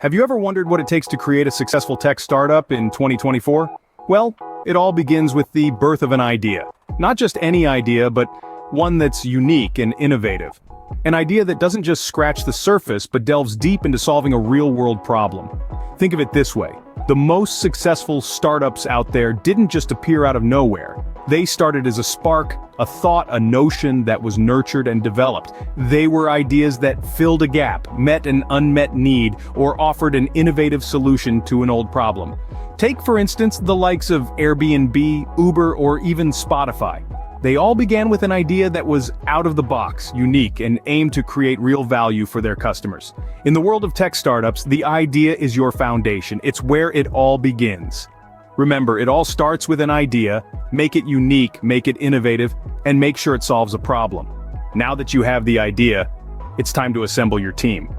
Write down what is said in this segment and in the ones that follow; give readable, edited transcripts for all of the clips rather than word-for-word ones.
Have you ever wondered what it takes to create a successful tech startup in 2024? Well, it all begins with the birth of an idea. Not just any idea, but one that's unique and innovative. An idea that doesn't just scratch the surface, but delves deep into solving a real-world problem. Think of it this way. The most successful startups out there didn't just appear out of nowhere. They started as a spark, a thought, a notion that was nurtured and developed. They were ideas that filled a gap, met an unmet need, or offered an innovative solution to an old problem. Take, for instance, the likes of Airbnb, Uber, or even Spotify. They all began with an idea that was out of the box, unique, and aimed to create real value for their customers. In the world of tech startups, the idea is your foundation. It's where it all begins. Remember, it all starts with an idea. Make it unique, make it innovative, and make sure it solves a problem. Now that you have the idea, it's time to assemble your team.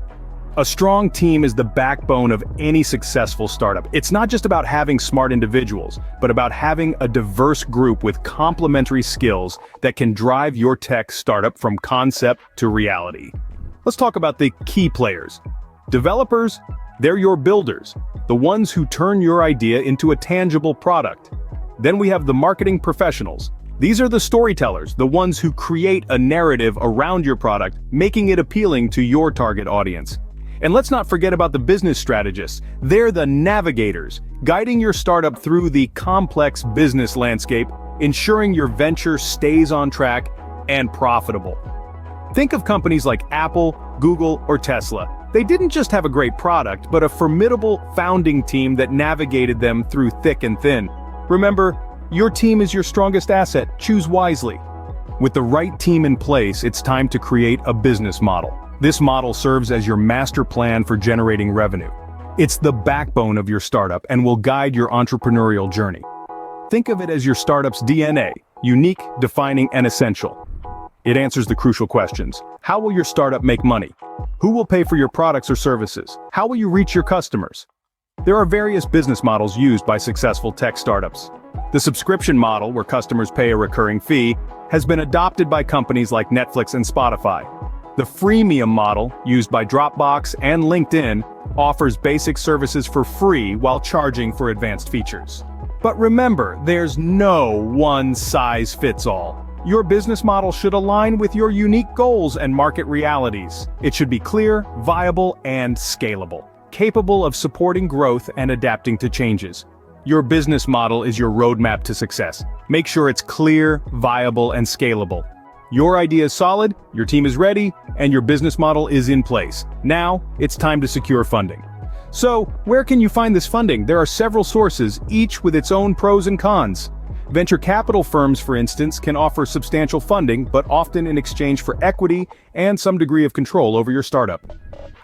A strong team is the backbone of any successful startup. It's not just about having smart individuals, but about having a diverse group with complementary skills that can drive your tech startup from concept to reality. Let's talk about the key players. Developers, they're your builders, the ones who turn your idea into a tangible product. Then we have the marketing professionals. These are the storytellers, the ones who create a narrative around your product, making it appealing to your target audience. And let's not forget about the business strategists. They're the navigators, guiding your startup through the complex business landscape, ensuring your venture stays on track and profitable. Think of companies like Apple, Google, or Tesla. They didn't just have a great product, but a formidable founding team that navigated them through thick and thin. Remember, your team is your strongest asset. Choose wisely. With the right team in place, it's time to create a business model. This model serves as your master plan for generating revenue. It's the backbone of your startup and will guide your entrepreneurial journey. Think of it as your startup's DNA, unique, defining, and essential. It answers the crucial questions. How will your startup make money? Who will pay for your products or services? How will you reach your customers? There are various business models used by successful tech startups. The subscription model, where customers pay a recurring fee, has been adopted by companies like Netflix and Spotify. The freemium model, used by Dropbox and LinkedIn, offers basic services for free while charging for advanced features. But remember, there's no one-size-fits-all. Your business model should align with your unique goals and market realities. It should be clear, viable, and scalable, capable of supporting growth and adapting to changes. Your business model is your roadmap to success. Make sure it's clear, viable, and scalable. Your idea is solid, your team is ready, and your business model is in place. Now, it's time to secure funding. So, where can you find this funding? There are several sources, each with its own pros and cons. Venture capital firms, for instance, can offer substantial funding, but often in exchange for equity and some degree of control over your startup.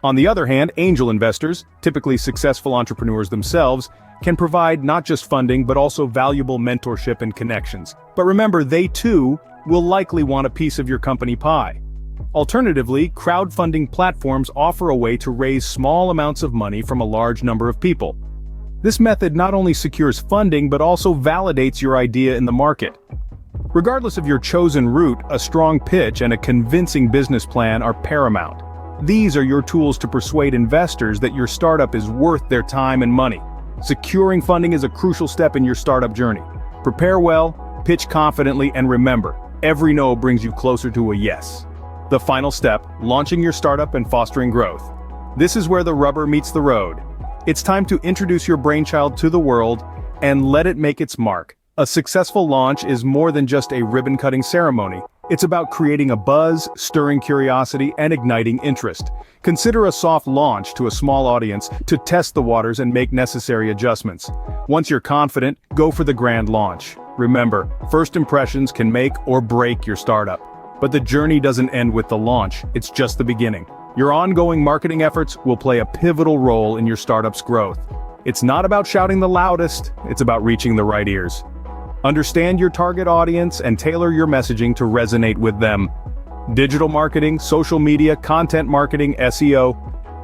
On the other hand, angel investors, typically successful entrepreneurs themselves, can provide not just funding but also valuable mentorship and connections. But remember, they too will likely want a piece of your company pie. Alternatively, crowdfunding platforms offer a way to raise small amounts of money from a large number of people. This method not only secures funding but also validates your idea in the market. Regardless of your chosen route, a strong pitch and a convincing business plan are paramount. These are your tools to persuade investors that your startup is worth their time and money. Securing funding is a crucial step in your startup journey. Prepare well, pitch confidently, and remember, every no brings you closer to a yes. The final step, launching your startup and fostering growth. This is where the rubber meets the road. It's time to introduce your brainchild to the world and let it make its mark. A successful launch is more than just a ribbon-cutting ceremony. It's about creating a buzz, stirring curiosity, and igniting interest. Consider a soft launch to a small audience to test the waters and make necessary adjustments. Once you're confident, go for the grand launch. Remember, first impressions can make or break your startup. But the journey doesn't end with the launch, it's just the beginning. Your ongoing marketing efforts will play a pivotal role in your startup's growth. It's not about shouting the loudest, it's about reaching the right ears. Understand your target audience and tailor your messaging to resonate with them. Digital marketing, social media, content marketing, SEO,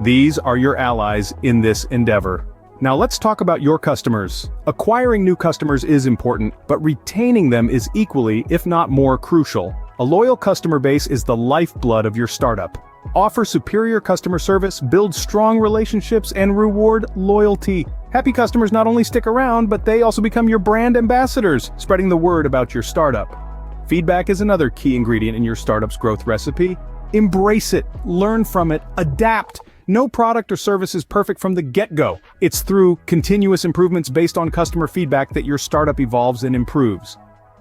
these are your allies in this endeavor. Now let's talk about your customers. Acquiring new customers is important, but retaining them is equally, if not more, crucial. A loyal customer base is the lifeblood of your startup. Offer superior customer service, build strong relationships, and reward loyalty. Happy customers not only stick around, but they also become your brand ambassadors, spreading the word about your startup. Feedback is another key ingredient in your startup's growth recipe. Embrace it, learn from it, adapt. No product or service is perfect from the get-go. It's through continuous improvements based on customer feedback that your startup evolves and improves.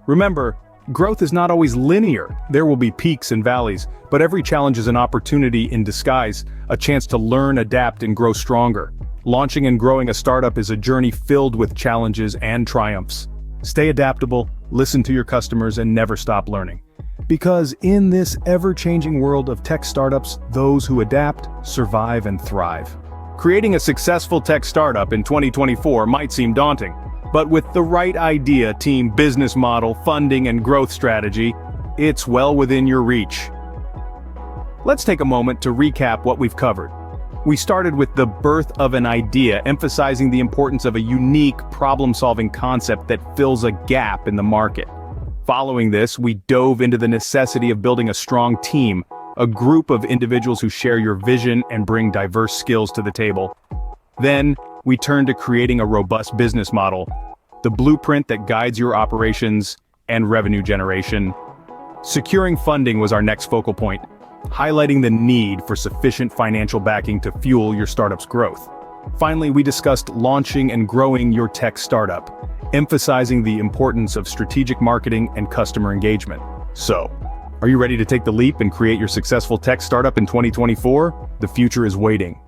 Remember, growth is not always linear. There will be peaks and valleys, but every challenge is an opportunity in disguise, a chance to learn, adapt, and grow stronger. Launching and growing a startup is a journey filled with challenges and triumphs. Stay adaptable, listen to your customers, and never stop learning. Because in this ever-changing world of tech startups, those who adapt, survive, and thrive. Creating a successful tech startup in 2024 might seem daunting, but with the right idea, team, business model, funding, and growth strategy, it's well within your reach. Let's take a moment to recap what we've covered. We started with the birth of an idea, emphasizing the importance of a unique problem-solving concept that fills a gap in the market. Following this, we dove into the necessity of building a strong team, a group of individuals who share your vision and bring diverse skills to the table. Then, we turned to creating a robust business model, the blueprint that guides your operations and revenue generation. Securing funding was our next focal point, highlighting the need for sufficient financial backing to fuel your startup's growth. Finally, we discussed launching and growing your tech startup, emphasizing the importance of strategic marketing and customer engagement. So, are you ready to take the leap and create your successful tech startup in 2024? The future is waiting.